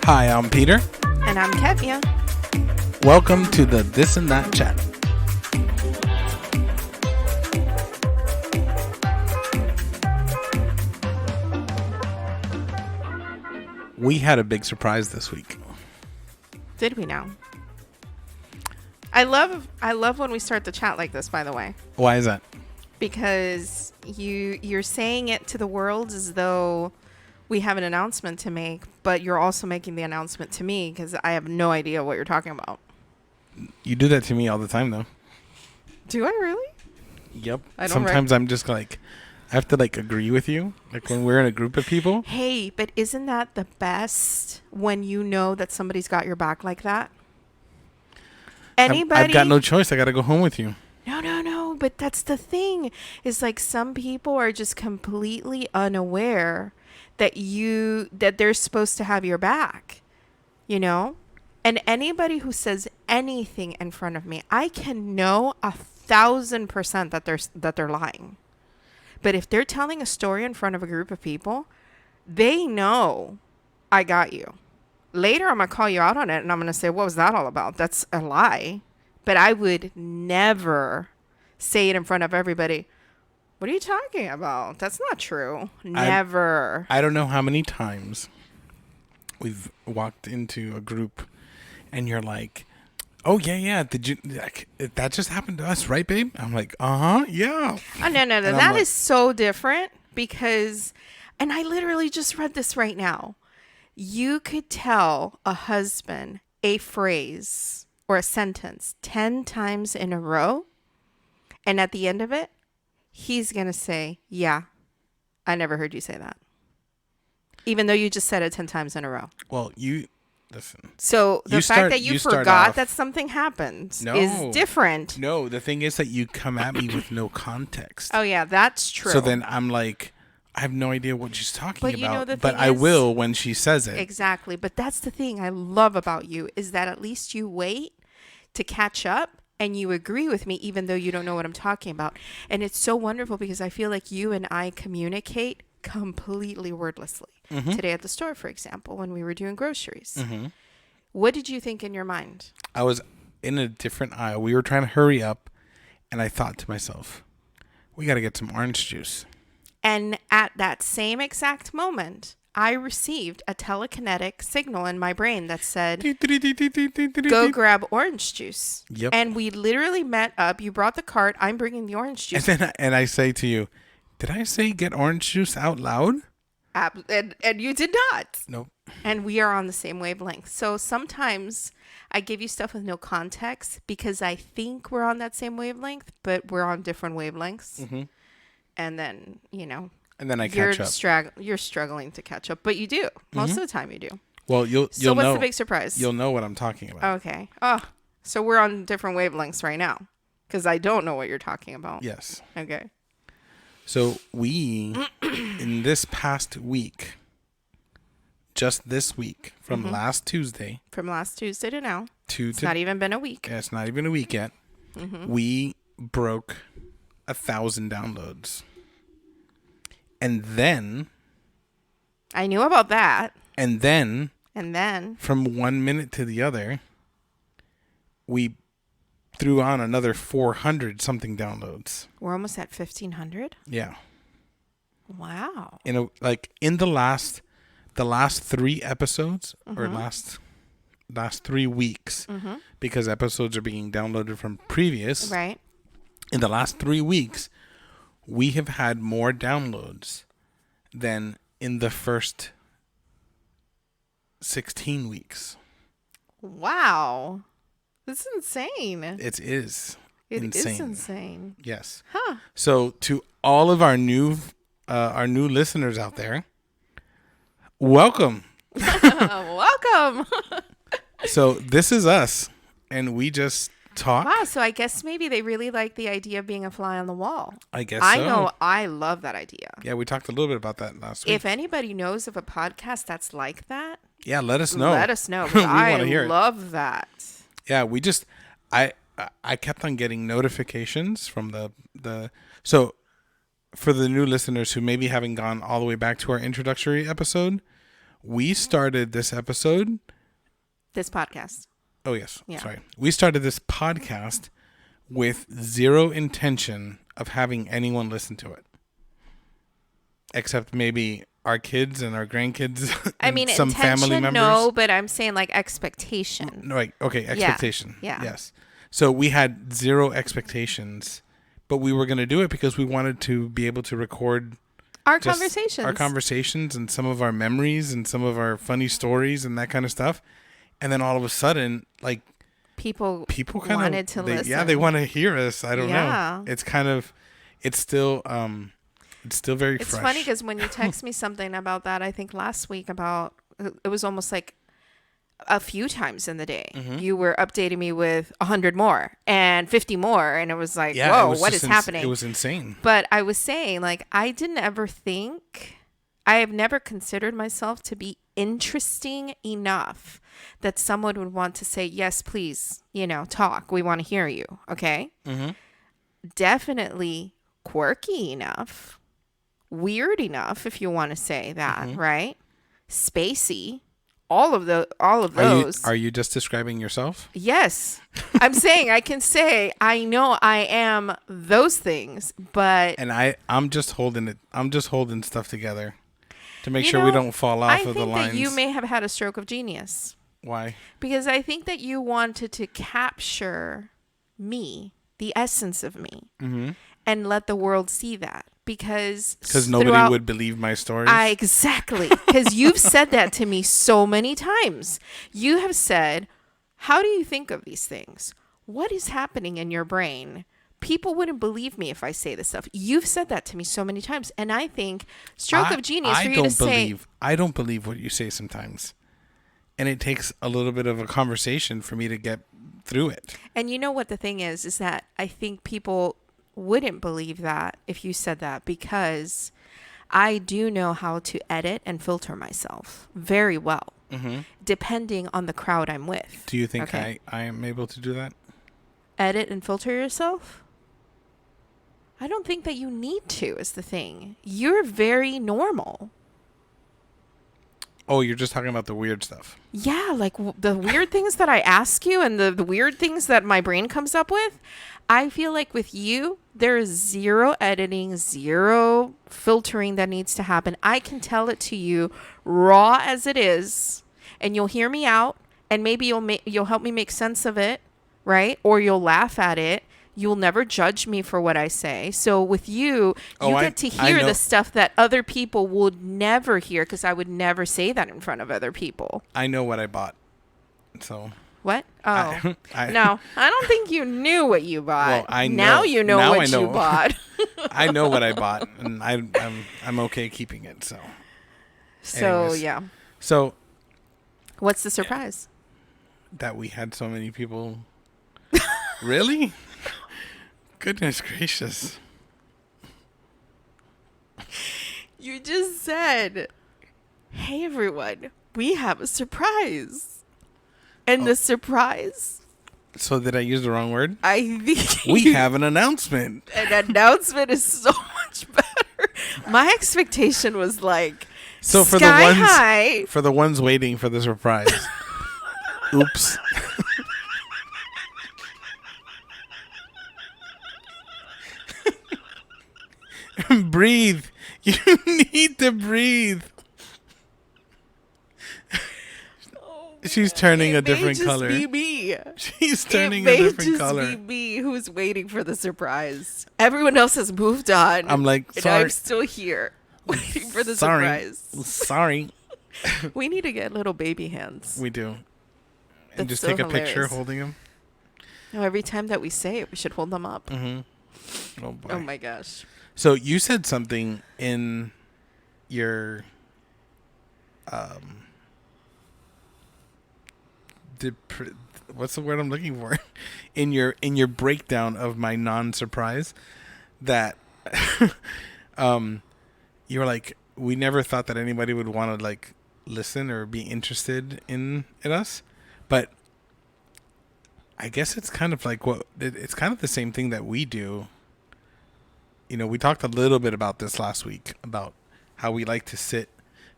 Hi, I'm Peter. And I'm Kevia. Welcome to the This and That Chat. We had a big surprise this week. Did we now? I love when we start the chat like this, by the way. Why is that? Because you're saying it to the world as though we have an announcement to make, but you're also making the announcement to me because I have no idea what you're talking about. You do that to me all the time, though. Do I really? Yep. I don't Sometimes I'm just like, I have to like agree with you. Like when we're in a group of people. Hey, but isn't that the best when you know that somebody's got your back like that? Anybody? I've got no choice. I got to go home with you. No. But that's the thing. Is like some people are just completely unaware that they're supposed to have your back, you know? And anybody who says anything in front of me, I can know 1,000% that they're lying. But if they're telling a story in front of a group of people, they know I got you. Later, I'm going to call you out on it, and I'm going to say, what was that all about? That's a lie. But I would never say it in front of everybody. What are you talking about? That's not true. Never. I don't know how many times we've walked into a group and you're like, oh, yeah. Did you, like, that just happened to us, right, babe? I'm like, yeah. Oh, no. That is so different because, and I literally just read this right now. You could tell a husband a phrase or a sentence 10 times in a row. And at the end of it, he's going to say, yeah, I never heard you say that. Even though you just said it 10 times in a row. Well, listen. So the fact that you forgot that something happened is different. No, the thing is that you come at me with no context. Oh, yeah, that's true. So then I'm like, I have no idea what she's talking about. You know, but I will when she says it. Exactly. But that's the thing I love about you is that at least you wait to catch up and you agree with me even though you don't know what I'm talking about. And it's so wonderful because I feel like you and I communicate completely wordlessly. Mm-hmm. Today at the store, for example, when we were doing groceries. Mm-hmm. What did you think in your mind? I was in a different aisle. We were trying to hurry up, and I thought to myself, we got to get some orange juice. And at that same exact moment, I received a telekinetic signal in my brain that said, go grab orange juice. Yep. And we literally met up. You brought the cart. I'm bringing the orange juice. And I say to you, did I say get orange juice out loud? And you did not. Nope. And we are on the same wavelength. So sometimes I give you stuff with no context because I think we're on that same wavelength, but we're on different wavelengths. Mm-hmm. And then, and then I catch up. You're struggling to catch up, but you do. Most of the time you do. Well, you'll So what's know, the big surprise? You'll know what I'm talking about. Okay. Oh, so we're on different wavelengths right now because I don't know what you're talking about. Yes. Okay. So we, in this past week, just this week, from last Tuesday. From last Tuesday to now. It's to not even been a week. Yeah, it's not even a week yet. Mm-hmm. We broke 1,000 downloads. And then. I knew about that. And then. From 1 minute to the other, we threw on another 400 something downloads. We're almost at 1,500? Yeah. Wow. In the last 3 episodes or last 3 weeks, because episodes are being downloaded from previous. Right. In the last 3 weeks, we have had more downloads than in the first 16 weeks. Wow. This is insane. It is insane. Yes. Huh. So to all of our new listeners out there, welcome. Welcome. So this is us, and we just talk. Wow. So I guess maybe they really like the idea of being a fly on the wall. I guess I know. I love that idea. Yeah, we talked a little bit about that last week. If anybody knows of a podcast that's like that, yeah, let us know. We want to hear it. Love that. Yeah, I kept on getting notifications from the so for the new listeners who maybe haven't gone all the way back to our introductory episode, we started this episode. This podcast. Oh, yes. Yeah. Sorry. We started this podcast with zero intention of having anyone listen to it. Except maybe our kids and our grandkids. I mean, some family intention, members. no, but I'm saying like expectation. No, right. Okay. Expectation. Yeah. Yes. So we had zero expectations, but we were going to do it because we wanted to be able to record Our just conversations. our conversations and some of our memories and some of our funny stories and that kind of stuff. And then all of a sudden, like, People kind wanted of to listen. Yeah, they want to hear us. I don't Yeah. know. It's kind of, it's still very It's fresh. funny because when you text me something about that, I think last week about, it was almost like a few times in the day, you were updating me with 100 more and 50 more. And it was like, it whoa, was what just is happening? It was insane. But I was saying, like, I didn't ever think, I have never considered myself to be interesting enough that someone would want to say, yes, please, talk. We want to hear you. Okay. Mm-hmm. Definitely quirky enough, weird enough, if you want to say that, right? Spacey. All of those. Are you just describing yourself? Yes. I'm saying I can say I know I am those things, but And I'm just holding it. I'm just holding stuff together to make sure we don't fall off of the lines. I think that you may have had a stroke of genius. Why? Because I think that you wanted to capture me, the essence of me, and let the world see that. Because nobody would believe my stories. Exactly. Because you've said that to me so many times. You have said, how do you think of these things? What is happening in your brain? People wouldn't believe me if I say this stuff. You've said that to me so many times. And I think stroke of genius for you to say. I don't believe what you say sometimes. And it takes a little bit of a conversation for me to get through it. And you know what the thing is that I think people wouldn't believe that if you said that, because I do know how to edit and filter myself very well, depending on the crowd I'm with. Do you think I am able to do that? Edit and filter yourself? I don't think that you need to, is the thing. You're very normal. Oh, you're just talking about the weird stuff. Yeah, like the weird things that I ask you and the weird things that my brain comes up with. I feel like with you, there is zero editing, zero filtering that needs to happen. I can tell it to you raw as it is, and you'll hear me out, and maybe you'll help me make sense of it, right? Or you'll laugh at it. You'll never judge me for what I say. So with you, get to hear the stuff that other people would never hear, because I would never say that in front of other people. I know what I bought. So what? Oh, I no, I don't think you knew what you bought. Well, I know. Now you know Now what I know. you bought. I know what I bought, and I'm okay keeping it. So Anyways. Yeah. So What's the surprise? that we had so many people. Really? Goodness gracious. You just said, hey, everyone, we have a surprise. And the surprise, So did I use the wrong word? I think We have an announcement. an announcement is so much better. My expectation was like, So for sky the ones high. for the ones waiting for the surprise. Oops. Breathe. You need to breathe. She's turning a different color. It may just be me. She's turning it a may different just color. be me who's waiting for the surprise. Everyone else has moved on. I'm like, and sorry. I'm still here waiting for the Sorry. surprise. Sorry. We need to get little baby hands. We do. And That's just so take a picture hilarious. holding him. No, every time that we say it, we should hold them up. Mm-hmm. Oh boy. Oh my gosh. So you said something in your what's the word I'm looking for? In your breakdown of my non-surprise that you were like, we never thought that anybody would want to like listen or be interested in us, but I guess it's kind of like it's kind of the same thing that we do. You know, we talked a little bit about this last week about how we like to sit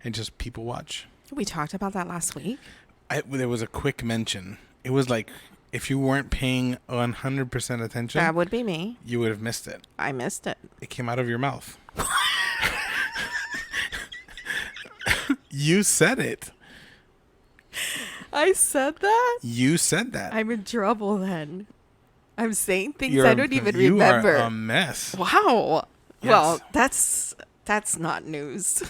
and just people watch. We talked about that last week. There was a quick mention. It was like if you weren't paying 100% attention, That would be me. you would have missed it. I missed it. It came out of your mouth. You said it. I said that? You said that. I'm in trouble then. I'm saying things You're- I don't even you remember. are a mess. Wow. Yes. Well, that's not news.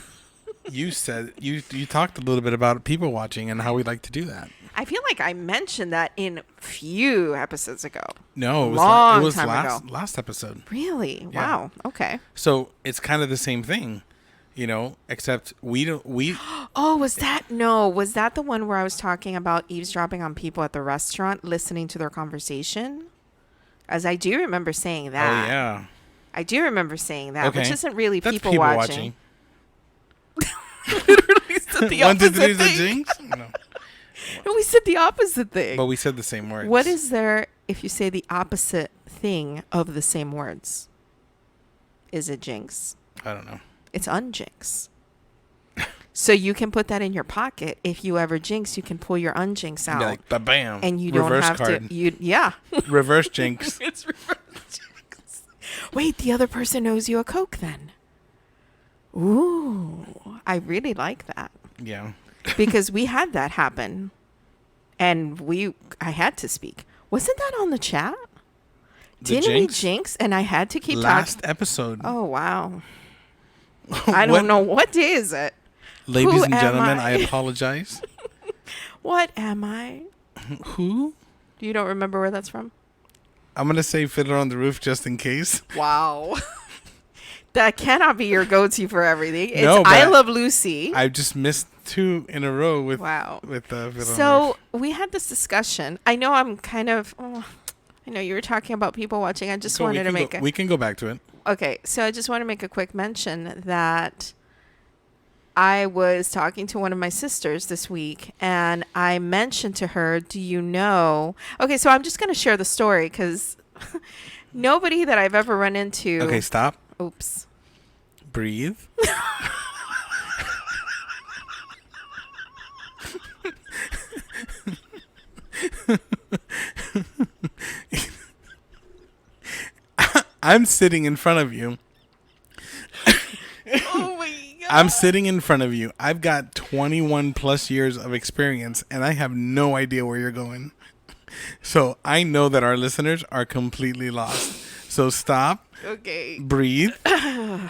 You said you talked a little bit about people watching and how we like to do that. I feel like I mentioned that in few episodes ago. No, it was Long it was time last episode. Really? Yeah. Wow. Okay. So it's kind of the same thing, except we don't we Oh, was that the one where I was talking about eavesdropping on people at the restaurant, listening to their conversation? As I do remember saying that. Oh yeah. I do remember saying that, which Okay. isn't really That's people watching. Literally said the 1, 2, opposite 3 is a thing. jinx? No. No, we said the opposite thing. But we said the same words. What is there if you say the opposite thing of the same words? Is it jinx? I don't know. It's unjinx. So you can put that in your pocket. If you ever jinx, you can pull your unjinx Be out. like, bam. And you don't reverse have card. to. Yeah. Reverse jinx. It's reverse jinx. Wait, the other person owes you a Coke then. Ooh, I really like that. Yeah. Because we had that happen. And I had to speak. Wasn't that on the chat? The Didn't jinx? we jinx? And I had to keep Last talking. episode. Oh, wow. I don't know. What day is it? Ladies Who and am gentlemen, I I? apologize. What am I? Who? You don't remember where that's from? I'm going to say Fiddler on the Roof just in case. Wow. That cannot be your go-to for everything. It's No, but I Love Lucy. I just missed 2 in a row with Wow. Fiddler on the Roof. So we had this discussion. I know I'm kind of... I know you were talking about people watching. I just wanted to make we can go back to it. Okay, so I just want to make a quick mention that I was talking to one of my sisters this week, and I mentioned to her, do you know... Okay, so I'm just going to share the story, because nobody that I've ever run into... Okay, stop. Oops. Breathe. I'm sitting in front of you. Oh my God. I'm sitting in front of you. I've got 21 plus years of experience, and I have no idea where you're going. So I know that our listeners are completely lost. So stop, Okay. breathe,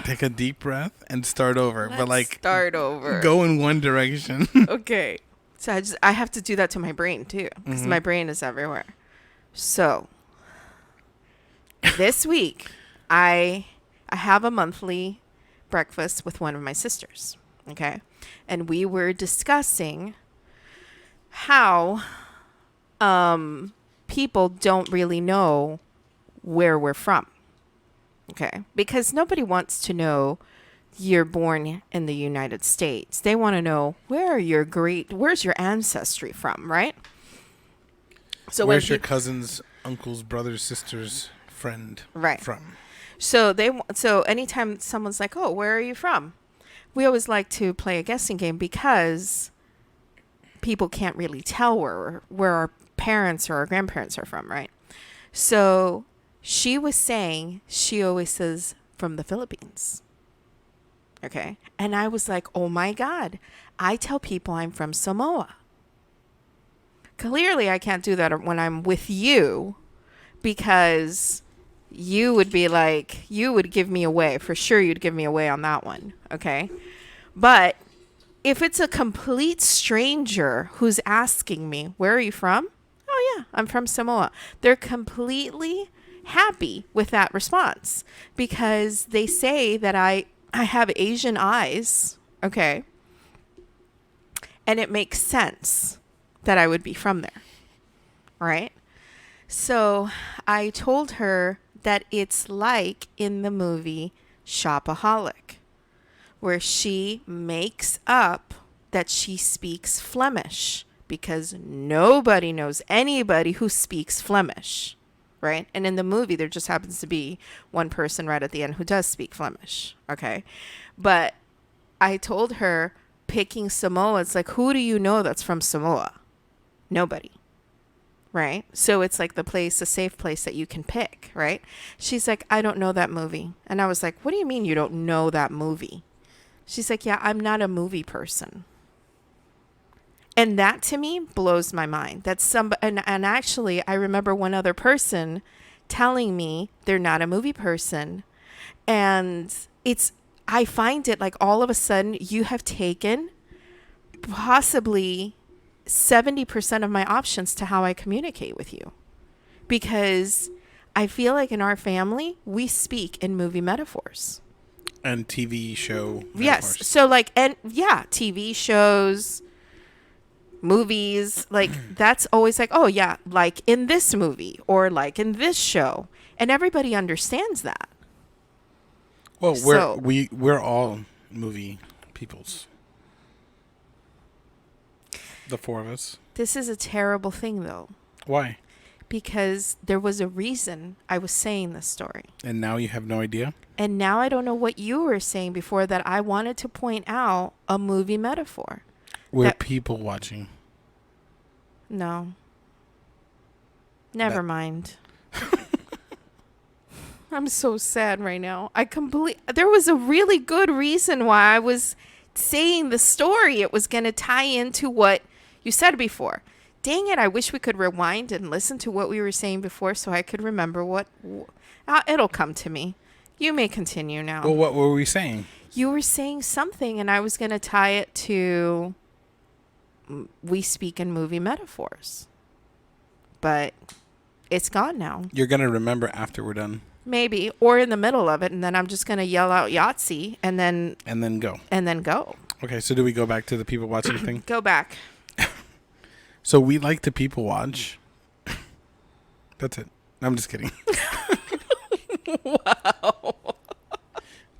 take a deep breath, and start over. But like, Start over. go in one direction. Okay. So I have to do that to my brain too, because my brain is everywhere. So this week I have a monthly breakfast with one of my sisters. Okay. And we were discussing how people don't really know where we're from. Okay. Because nobody wants to know you're born in the United States. They want to know where's your ancestry from, right? So Where's your cousin's, uncle's, brother's, sister's friend Right. from? So anytime someone's like, "Oh, where are you from?" We always like to play a guessing game because people can't really tell where our parents or our grandparents are from, right? So she was saying she always says from the Philippines. Okay. And I was like, oh my God, I tell people I'm from Samoa. Clearly, I can't do that when I'm with you because you would be like, you would give me away. For sure, you'd give me away on that one. Okay. But if it's a complete stranger who's asking me, where are you from? Oh, yeah, I'm from Samoa. They're completely happy with that response because they say that I have Asian eyes, okay? And it makes sense that I would be from there, right? So I told her that it's like in the movie Shopaholic, where she makes up that she speaks Flemish because nobody knows anybody who speaks Flemish. Right? And in the movie, there just happens to be one person right at the end who does speak Flemish. Okay. But I told her, picking Samoa, it's like, who do you know that's from Samoa? Nobody. Right? So it's like a safe place that you can pick, right? She's like, I don't know that movie. And I was like, what do you mean you don't know that movie? She's like, yeah, I'm not a movie person. And that to me blows my mind. That's and actually I remember one other person telling me they're not a movie person. And I find it like all of a sudden you have taken possibly 70% of my options to how I communicate with you. Because I feel like in our family, we speak in movie metaphors. And TV show metaphors. Yes. So like, and yeah, TV shows, movies, like that's always like, oh yeah, like in this movie or like in this show. And everybody understands that. Well, we're all movie peoples. The four of us. This is a terrible thing though. Why? Because there was a reason I was saying this story. And now you have no idea? And now I don't know what you were saying before that I wanted to point out a movie metaphor. We're people watching. No. Never mind. I'm so sad right now. There was a really good reason why I was saying the story. It was going to tie into what you said before. Dang it, I wish we could rewind and listen to what we were saying before so I could remember what... it'll come to me. You may continue now. Well, what were we saying? You were saying something, and I was going to tie it to... We speak in movie metaphors. But it's gone now. You're going to remember after we're done. Maybe. Or in the middle of it, and then I'm just going to yell out Yahtzee, and then... And then go. And then go. Okay, so do we go back to the people watching thing? Go back. So we like to people watch. That's it. I'm just kidding. Wow.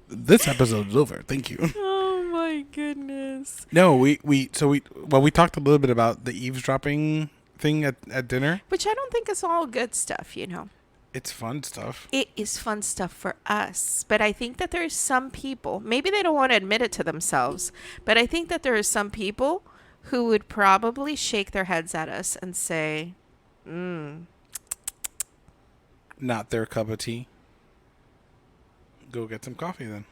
This episode's over. Thank you. Oh my goodness. No, we talked a little bit about the eavesdropping thing at dinner. Which I don't think is all good stuff, you know. It's fun stuff. It is fun stuff for us. But I think that there's some people, maybe they don't want to admit it to themselves, but I think that there are some people who would probably shake their heads at us and say, Not their cup of tea. Go get some coffee then.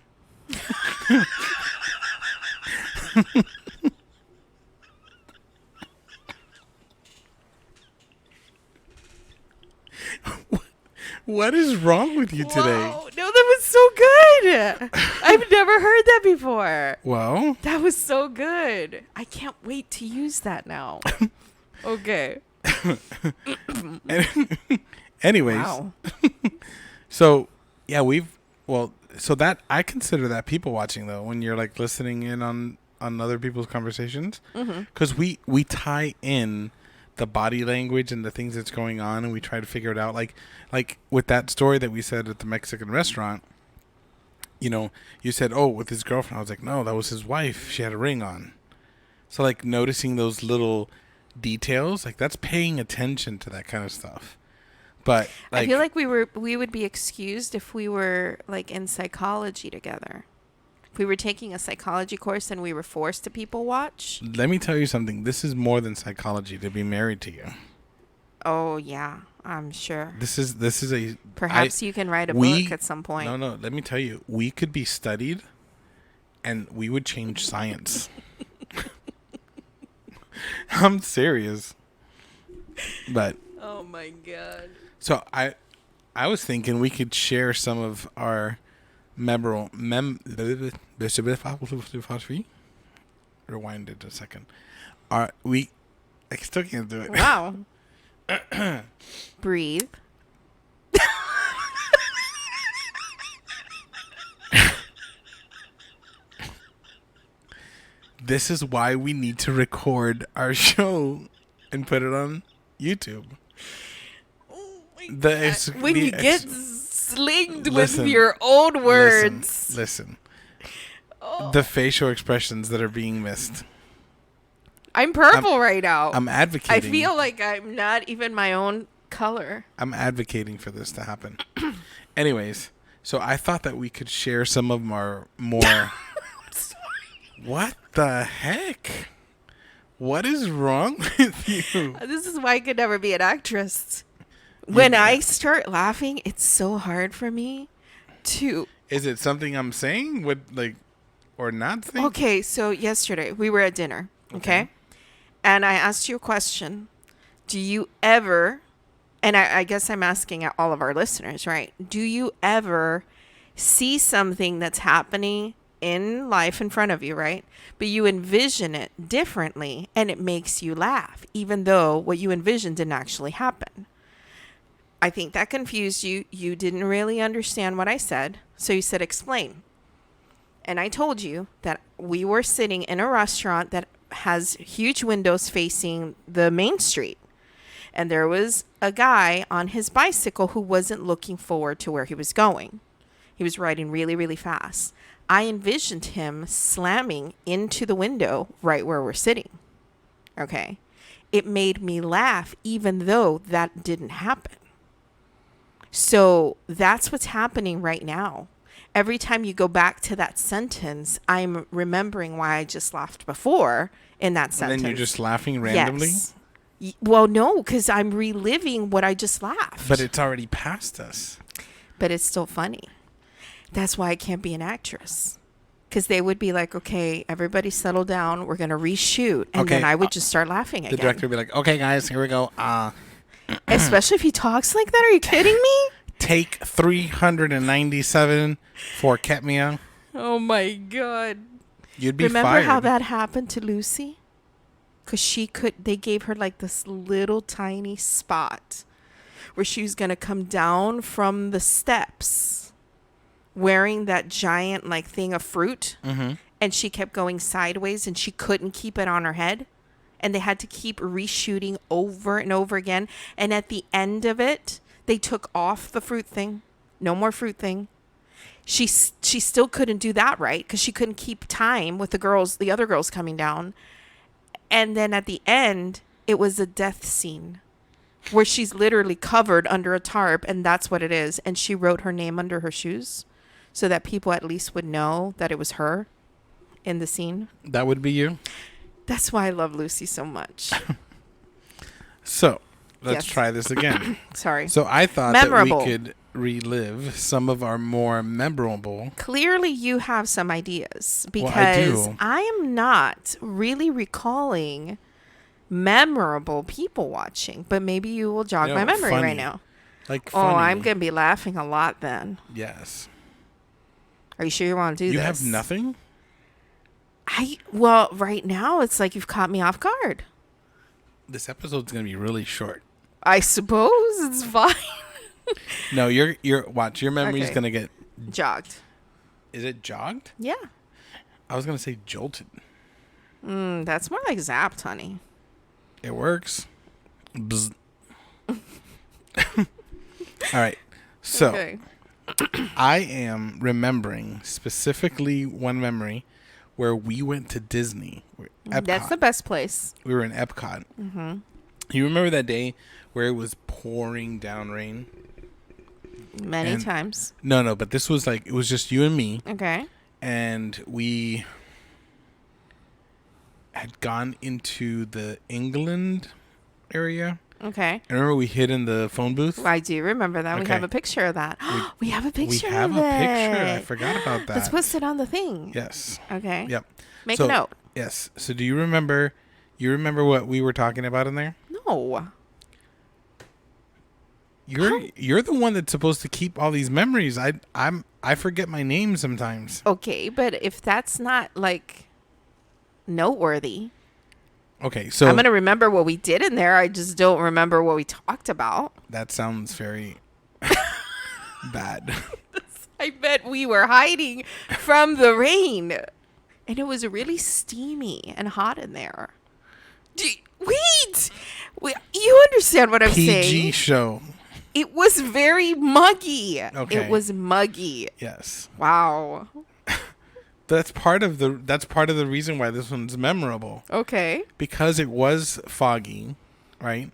What is wrong with you today? Whoa, no, that was so good. I've never heard that before. Well, That was so good. I can't wait to use that now. Okay. anyways. Wow. So, yeah, so that I consider that people watching though, when you're like listening in on other people's conversations, because we tie in the body language and the things that's going on, and we try to figure it out. Like with that story that we said at the Mexican restaurant, you know, you said, oh, with his girlfriend. I was like, no, that was his wife. She had a ring on. So like noticing those little details, like that's paying attention to that kind of stuff. But like, I feel like we would be excused if we were like in psychology together. If we were taking a psychology course and we were forced to people watch. Let me tell you something. This is more than psychology to be married to you. Oh yeah, I'm sure. This is a Perhaps you can write a book at some point. No, let me tell you. We could be studied and we would change science. I'm serious. But oh my god. So I was thinking we could share some of our rewind it a second. I still can't do it. Wow. Breathe. This is why we need to record our show and put it on YouTube. When you get slinged with your own words. Listen. Oh. The facial expressions that are being missed. I'm purple right now. I'm advocating. I feel like I'm not even my own color. I'm advocating for this to happen. Anyways, so I thought that we could share some of our more... Sorry. What the heck? What is wrong with you? This is why I could never be an actress. When Yeah. I start laughing, it's so hard for me to. Is it something I'm saying? Or not saying? Okay, so yesterday we were at dinner, okay? Okay. And I asked you a question. Do you ever, and I guess I'm asking all of our listeners, right? Do you ever see something that's happening in life in front of you, right? But you envision it differently and it makes you laugh, even though what you envisioned didn't actually happen? I think that confused you. You didn't really understand what I said. So you said, explain. And I told you that we were sitting in a restaurant that has huge windows facing the main street. And there was a guy on his bicycle who wasn't looking forward to where he was going. He was riding really, really fast. I envisioned him slamming into the window right where we're sitting. Okay. It made me laugh even though that didn't happen. So that's what's happening right now. Every time you go back to that sentence, I'm remembering why I just laughed before in that And sentence. then you're just laughing randomly? Yes. Well, no, because I'm reliving what I just laughed. But it's already past us. But it's still funny. That's why I can't be an actress. Because they would be like, okay, everybody settle down. We're going to reshoot. And Okay, then I would just start laughing The again. director would be like, okay, guys, here we go. Especially if he talks like that. Are you kidding me? Take 397 for Ketmia. Oh, my God. You'd be Remember fired. how that happened to Lucy? Because they gave her like this little tiny spot where she was going to come down from the steps wearing that giant like thing of fruit. Mm-hmm. And she kept going sideways and she couldn't keep it on her head. And they had to keep reshooting over and over again. And at the end of it, they took off the fruit thing. No more fruit thing. She still couldn't do that right because she couldn't keep time with the other girls coming down. And then at the end, it was a death scene where she's literally covered under a tarp, and that's what it is. And she wrote her name under her shoes so that people at least would know that it was her in the scene. That would be you. That's why I love Lucy so much. So let's Yes. try this again. Sorry. So I thought Memorable. that we could relive some of our more memorable. Clearly, you have some ideas Well, I because do. I am not really recalling memorable people watching, but maybe you will jog You my know, memory funny. right now. Like Oh, funny. I'm going to be laughing a lot then. Yes. Are you sure you want to do You this? have nothing? Well, right now it's like you've caught me off guard. This episode's going to be really short. I suppose it's fine. No, watch. Your memory's Okay. going to get. Jogged. Is it jogged? Yeah. I was going to say jolted. That's more like zapped, honey. It works. Bzz. All right. So Okay. I am remembering specifically one memory where we went to Disney. Epcot. That's the best place. We were in Epcot. Mm-hmm. You remember that day where it was pouring down rain? Many And- times. No, but this was like, it was just you and me. Okay. And we had gone into the England area. Okay. I remember we hid in the phone booth. I do remember that. We Okay. have a picture of that. We have a We picture have of a it. picture. I forgot about that. Let's post it on the thing. Yes. Okay. Yep. Make So- a note. Yes. So do you remember? You remember what we were talking about in there? No. You're the one that's supposed to keep all these memories. I forget my name sometimes. Okay, but if that's not like noteworthy, Okay, so I'm gonna remember what we did in there. I just don't remember what we talked about. that sounds very bad. I bet we were hiding from the rain, and it was really steamy and hot in there. Wait, you understand what I'm PG saying? show. It was very muggy. Okay. It was muggy. Yes. Wow. That's part of the reason why this one's memorable. Okay. Because it was foggy, right?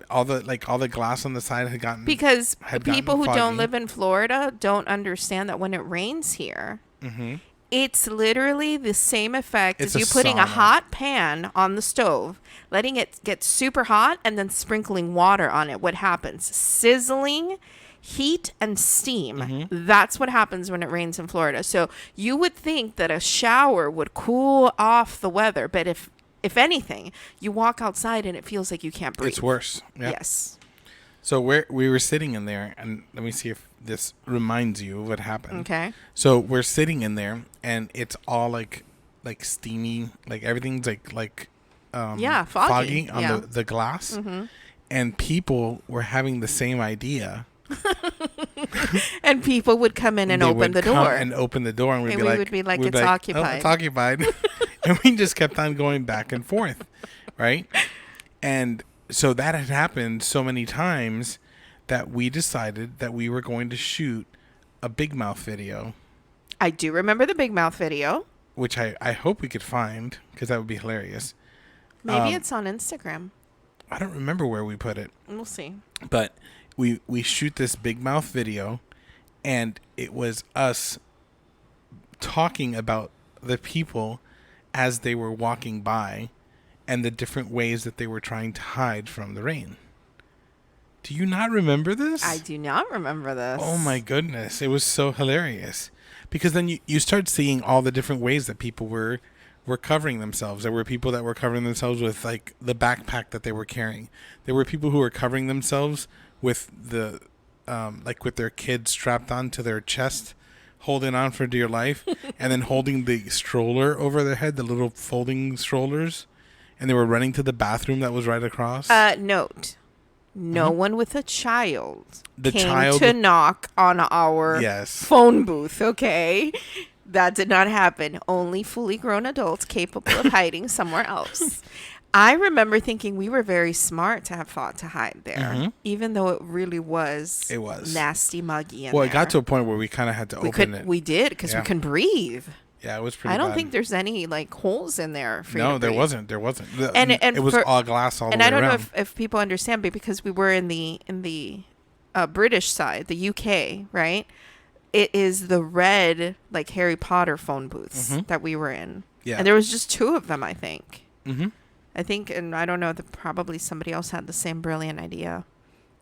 All the glass on the side had gotten Because had gotten people who don't foggy. live in Florida don't understand that when it rains here, Mhm. It's literally the same effect It's as a you putting a sauna. hot pan on the stove, letting it get super hot, and then sprinkling water on it. What happens? Sizzling, heat, and steam. Mm-hmm. That's what happens when it rains in Florida. So you would think that a shower would cool off the weather, but if anything, you walk outside and it feels like you can't breathe. It's worse. Yeah. Yes. So we were sitting in there, and let me see if this reminds you of what happened. Okay. So we're sitting in there, and it's all like steamy, like everything's like Yeah, foggy. on Yeah. the glass, Mm-hmm. and people were having the same idea. And people would come in and They open would the come door. and open the door, and And we would be like, we'd "It's "Oh, occupied." it's occupied," and we just kept on going back and forth, right? And so that had happened so many times that we decided that we were going to shoot a Big Mouth video, I do remember the Big Mouth video. which I hope we could find because that would be hilarious. Maybe it's on Instagram. I don't remember where we put it, We'll see. but we shoot this Big Mouth video, and it was us talking about the people as they were walking by and the different ways that they were trying to hide from the rain. Do you not remember this? I do not remember this. Oh my goodness. It was so hilarious. Because then you start seeing all the different ways that people were covering themselves. There were people that were covering themselves with like the backpack that they were carrying. There were people who were covering themselves with the like with their kids strapped onto their chest, holding on for dear life, and then holding the stroller over their head, the little folding strollers, and they were running to the bathroom that was right across. Note. No one with a child The came child- to knock on our Yes. phone booth, okay? That did not happen. Only fully grown adults capable of hiding somewhere else. I remember thinking we were very smart to have thought to hide there, Mhm. even though it really was, It was. nasty, muggy in Well, there. it got to a point where we kind of had to we open it. we did because Yeah. we couldn't breathe. Yeah, it was pretty I don't bad. think there's any like holes in there for you No, to there breathe. wasn't. There wasn't. And it was for- all glass all And the way I don't around. know if people understand, but because we were in the British side, the UK, right? It is the red like Harry Potter phone booths Mhm. that we were in, Yeah. and there was just two of them, I think. Mm-hmm. I think, and I don't know, that probably somebody else had the same brilliant idea.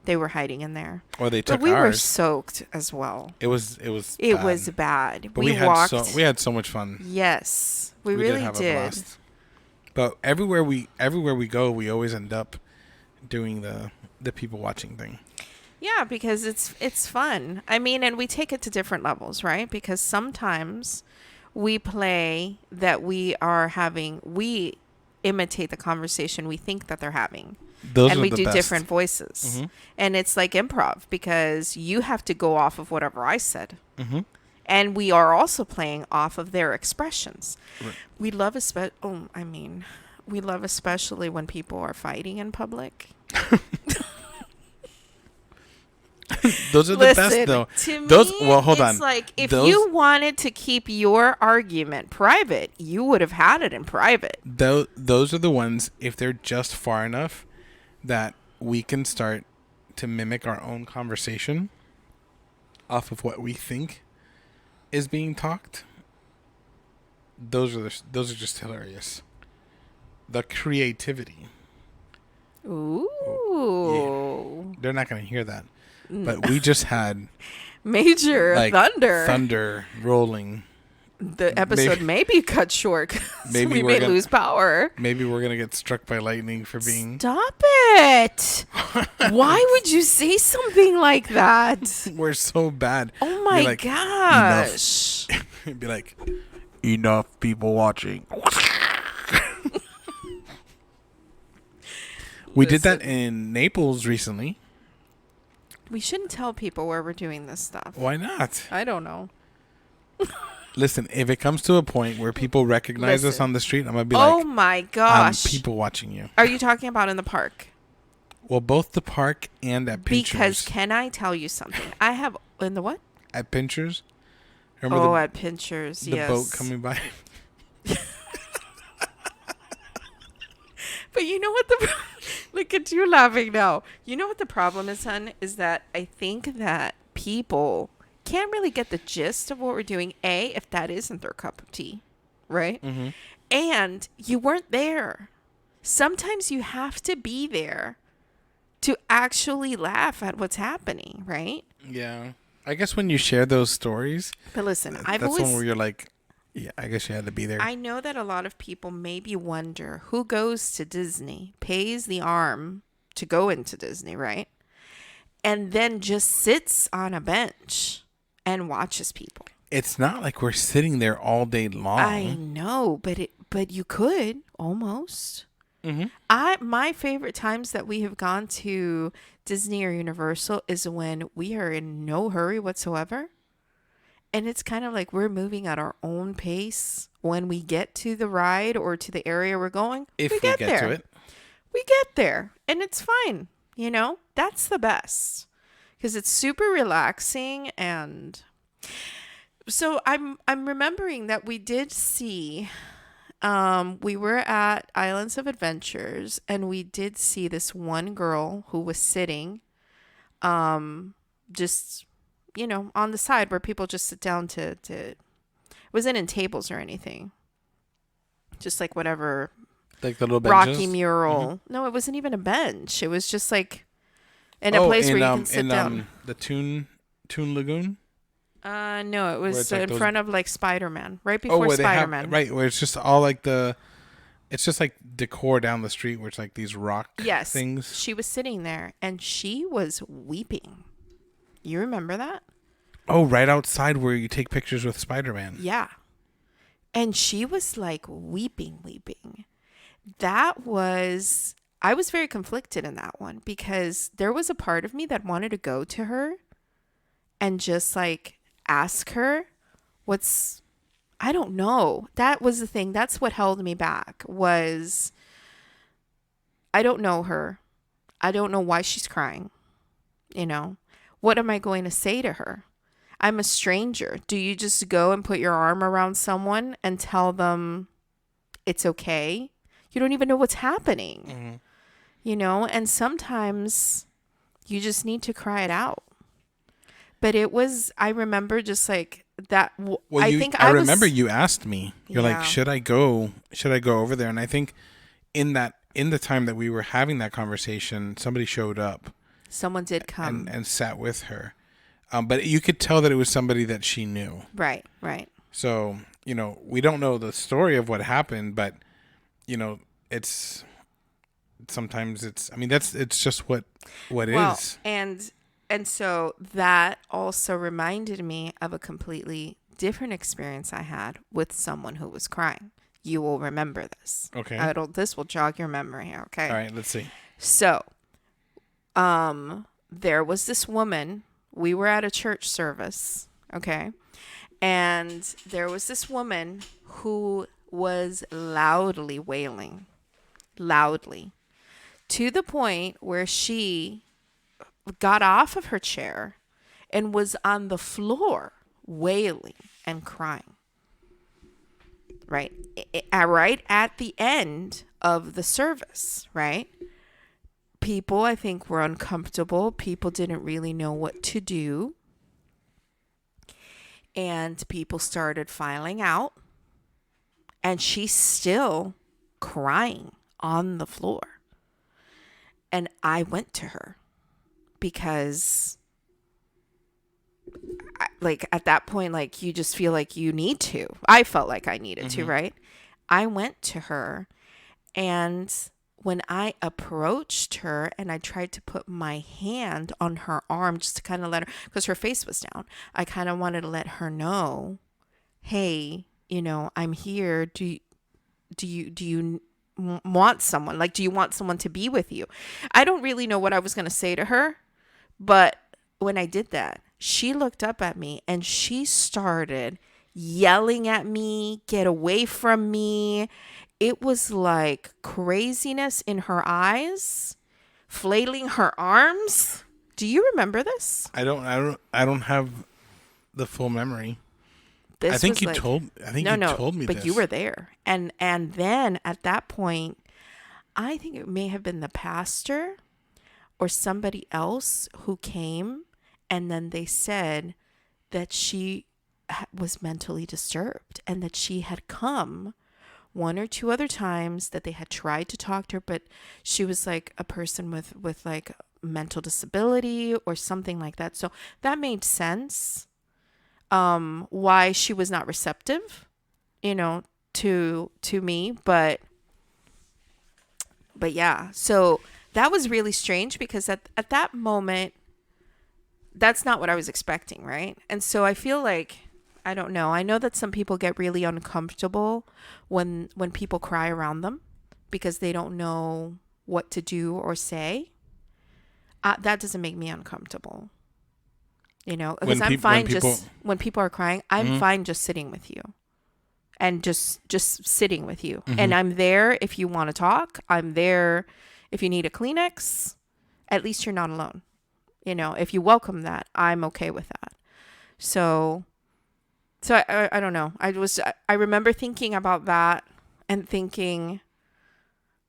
They were hiding in there, Or they but took we were ours. soaked as well. It was. It bad. was bad. But we had walked. had so much fun. Yes, we did really have a did. blast. But everywhere we go, we always end up doing the people watching thing. Yeah, because it's fun. I mean, and we take it to different levels, right? Because sometimes we play that we imitate the conversation we think that they're having. Those and are we the do best. different voices. Mhm. And it's like improv because you have to go off of whatever I said. Mm-hmm. And we are also playing off of their expressions. Right. We love we love especially when people are fighting in public. Those are the best, though. To Those- me, well, hold it's on. like if Those- you wanted to keep your argument private, you would have had it in private. Those are the ones, if they're just far enough that we can start to mimic our own conversation off of what we think is being talked. Those are just hilarious. The creativity. Ooh. They're not going to hear that. But we just had Major like thunder rolling. The episode may be cut short 'cause Maybe we we're may gonna- lose power. Maybe we're going to get struck by lightning for being... Stop it. Why would you say something like that? We're so bad. Oh my like, gosh. It'd be like, enough people watching. We did that in Naples recently. We shouldn't tell people where we're doing this stuff. Why not? I don't know. Listen, if it comes to a point where people recognize us Listen. on the street, I'm going to be Oh like, my I'm gosh. people watching you. Are you talking about in the park? Well, both the park and at Pinchers. Because can I tell you something? I have in the what? At Pinchers? Remember At Pinchers, the yes. boat coming by? But you know what the look at you laughing now. You know what the problem is, hon, is that I think that people can't really get the gist of what we're doing. If that isn't their cup of tea, right? Mm-hmm. And you weren't there. Sometimes you have to be there to actually laugh at what's happening, right? Yeah. I guess when you share those stories, But listen, I've that's one where always, you're like, yeah, I guess you had to be there. I know that a lot of people maybe wonder who goes to Disney, pays the arm to go into Disney, right? And then just sits on a bench and watches people. It's not like we're sitting there all day long. I know, but you could almost. Mm-hmm. My favorite times that we have gone to Disney or Universal is when we are in no hurry whatsoever. And it's kind of like we're moving at our own pace when we get to the ride or to the area we're going. If we we get get there. to it. We get there and it's fine. You know, that's the best because it's super relaxing. And so I'm remembering that we did see, we were at Islands of Adventures and we did see this one girl who was sitting, just, you know, on the side where people just sit down to it wasn't in tables or anything. Just like whatever Like the little benches. Rocky mural. No, it wasn't even a bench. It was just like in a place where you can sit down. The Toon Lagoon. No, it Where was it's like in those- front of like Spider-Man, right before where they have Spider-Man. right where it's just all like it's just like decor down the street where it's like these rock Yes, things. she was sitting there and she was weeping. You remember that? Oh, right outside where you take pictures with Spider-Man. Yeah. And she was like weeping. That was, I was very conflicted in that one because there was a part of me that wanted to go to her and just like ask her I don't know. That was the thing. That's what held me back was I don't know her. I don't know why she's crying. You know, what am I going to say to her? I'm a stranger. Do you just go and put your arm around someone and tell them it's okay? You don't even know what's happening, Mm-hmm. you know? And sometimes you just need to cry it out. But it was, I remember just like that. I remember you asked me, you're Yeah. like, should I go over there? And I think in the time that we were having that conversation, somebody showed up Someone did come. and sat with her. But you could tell that it was somebody that she knew. Right. So, you know, we don't know the story of what happened, but, you know, it's just what is. And so that also reminded me of a completely different experience I had with someone who was crying. You will remember this. Okay. This will jog your memory, okay? All right, let's see. So, there was this woman. We were at a church service, okay? And there was this woman who was loudly wailing, to the point where she got off of her chair and was on the floor wailing and crying. Right? Right at the end of the service, right? People, I think, were uncomfortable. People didn't really know what to do. And people started filing out. And she's still crying on the floor. And I went to her because like at that point, like you just feel like you need to. I felt like I needed to, right? I went to her, and when I approached her and I tried to put my hand on her arm just to kind of let her, because her face was down, I kind of wanted to let her know, hey, you know, I'm here. Do you want someone? Like, do you want someone to be with you? I don't really know what I was going to say to her, but when I did that, she looked up at me and she started yelling at me, get away from me. It was like craziness in her eyes, flailing her arms. Do you remember this? I don't have the full memory. This I think was you like- told me but this. you were there. And then at that point, I think it may have been the pastor or somebody else who came, and then they said that she was mentally disturbed and that she had come one or two other times, that they had tried to talk to her, but she was like a person with like mental disability or something like that. So that made sense, why she was not receptive, to me. But yeah, so that was really strange, because at that moment, that's not what I was expecting, right? And so I feel like, I don't know. I know that some people get really uncomfortable when people cry around them because they don't know what to do or say. That doesn't make me uncomfortable, because I'm fine when people are crying. I'm fine just sitting with you, and just sitting with you. And I'm there if you want to talk. I'm there if you need a Kleenex. At least you're not alone. If you welcome that, I'm okay with that. So I don't know. I remember thinking about that and thinking,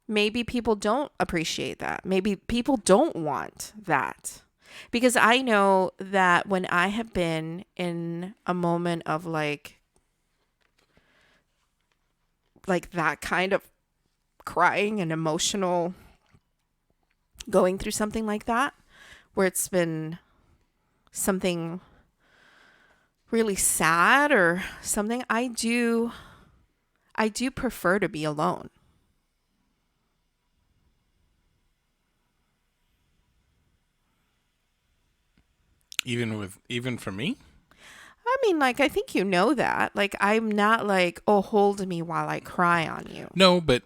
maybe people don't appreciate that. Maybe people don't want that. Because I know that when I have been in a moment of like that kind of crying and emotional, going through something like that, where it's been something really sad or something, I do prefer to be alone. Even for me? I mean, like, I think that. Like, I'm not like, oh, hold me while I cry on you. No, but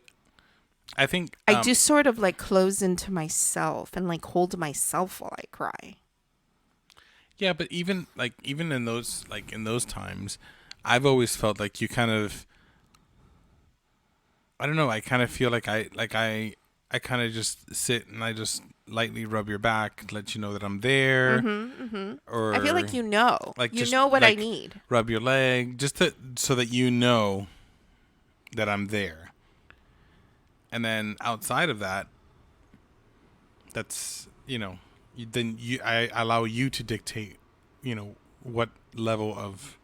I think I do sort of like close into myself and like hold myself while I cry. Yeah, but even in those times, I've always felt like you kind of, I don't know, I kind of feel like I kind of just sit and I just lightly rub your back, let you know that I'm there. Or I feel like like you just, know what I like, need. rub your leg, so that you know that I'm there. And then outside of that, that's I allow you to dictate, what level of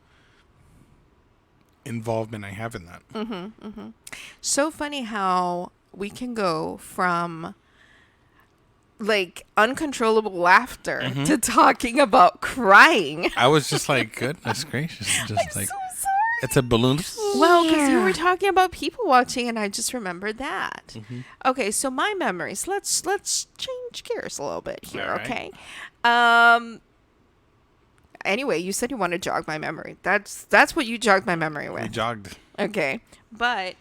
involvement I have in that. So funny how we can go from like uncontrollable laughter to talking about crying. I was just like, goodness gracious, just I'm like, so sorry. it's a balloon. Well, because you were talking about people watching, and I just remembered that. Okay, so my memories. Let's change gears a little bit here, All right. okay? Anyway, you said you want to jog my memory. That's what you jogged my memory We with. jogged. Okay, but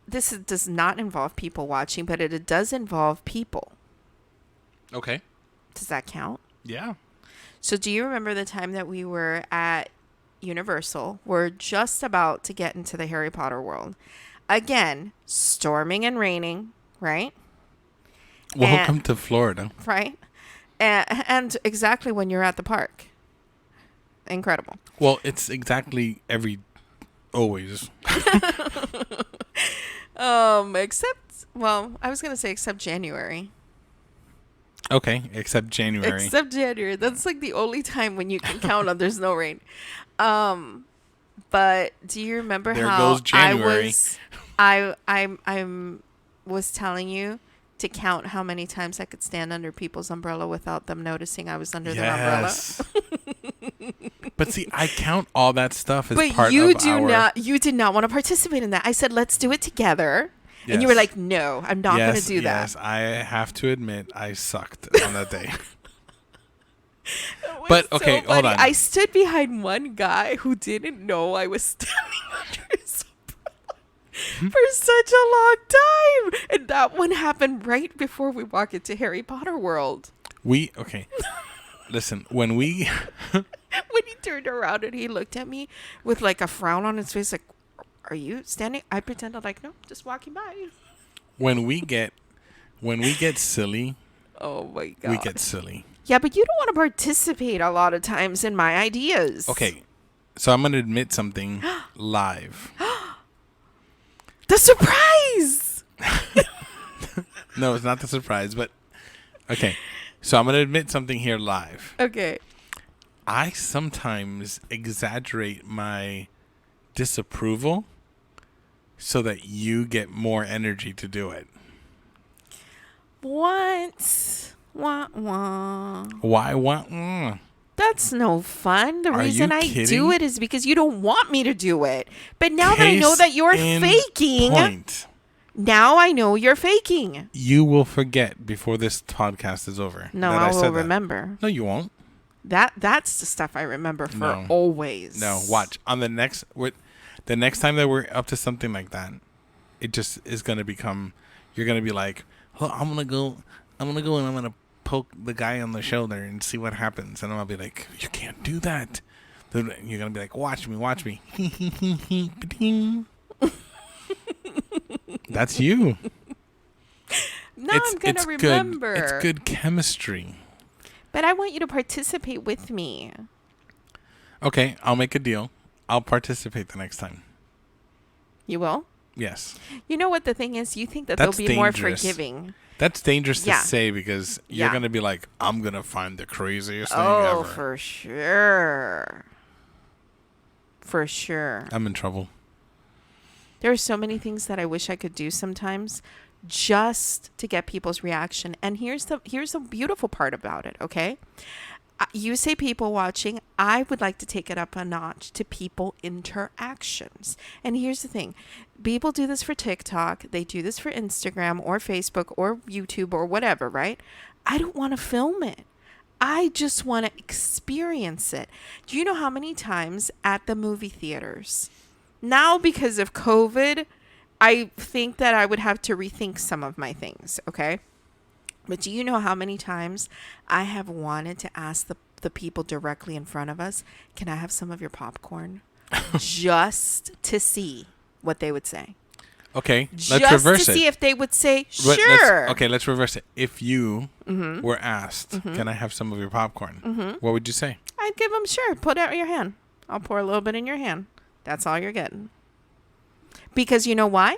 does not involve people watching, but it does involve people. Okay. Does that count? Yeah. So do you remember the time that we were at Universal? We're just about to get into the Harry Potter world. Again, storming and raining, right? Welcome to Florida. Right? And exactly when you're at the park. Incredible. Well, it's exactly always. I was going to say except January. Okay, except January. Except January. That's like the only time when you can count on there's no rain. But do you remember There how goes January. I was telling you to count how many times I could stand under people's umbrella without them noticing I was under their umbrella? But see, I count all that stuff as But part you of our... you did not want to participate in that. I said, let's do it together. Yes. And you were like, no, I'm not going to do that. Yes, I have to admit, I sucked on that day. It was But, okay, so hold funny. on. I stood behind one guy who didn't know I was standing under his umbrella for such a long time. And that one happened right before we walk into Harry Potter World. Okay. Listen, when we... When he turned around and he looked at me with like a frown on his face, like, are you standing? I pretended like, no, just walking by. when we get silly, Oh my God. we get silly. Yeah, but you don't want to participate a lot of times in my ideas. Okay, so I'm going to admit something live. The surprise! No, it's not the surprise, but... Okay, So I'm going to admit something here live. Okay. I sometimes exaggerate my disapproval so that you get more energy to do it. What? Wah, wah. Why? That's no fun. The Are reason you I kidding? do it is because you don't want me to do it. But now that I know Case that you're in faking, point. now I know you're faking. You will forget before this podcast is over. No, that I said will that. remember. No, you won't. That's the stuff I remember for No. always. No, watch. On the next time that we're up to something like that, it just is going to become, you're going to be like, oh, I'm going to go and I'm going to poke the guy on the shoulder and see what happens. And I'm going to be like, you can't do that. Then you're going to be like, watch me. That's you. No, I'm going to remember. It's good chemistry. But I want you to participate with me. Okay, I'll make a deal. I'll participate the next time. You will? Yes. You know what the thing is? You think that That's they'll be more dangerous. forgiving. That's dangerous to Yeah. say because you're Yeah. going to be like, I'm going to find the craziest thing Oh, ever. for sure. For sure. I'm in trouble. There are so many things that I wish I could do sometimes just to get people's reaction. And here's the beautiful part about it, okay? You say people watching. I would like to take it up a notch to people interactions. And here's the thing. People do this for TikTok. They do this for Instagram or Facebook or YouTube or whatever, right? I don't want to film it. I just want to experience it. Do you know how many times at the movie theaters, now because of COVID, I think that I would have to rethink some of my things, okay? But do you know how many times I have wanted to ask the people directly in front of us, can I have some of your popcorn? Just to see what they would say. Okay, let's Just reverse to it. see if they would say, But sure. let's reverse it. If you were asked, can I have some of your popcorn? What would you say? I'd give them, sure, put out your hand. I'll pour a little bit in your hand. That's all you're getting. Because you know why?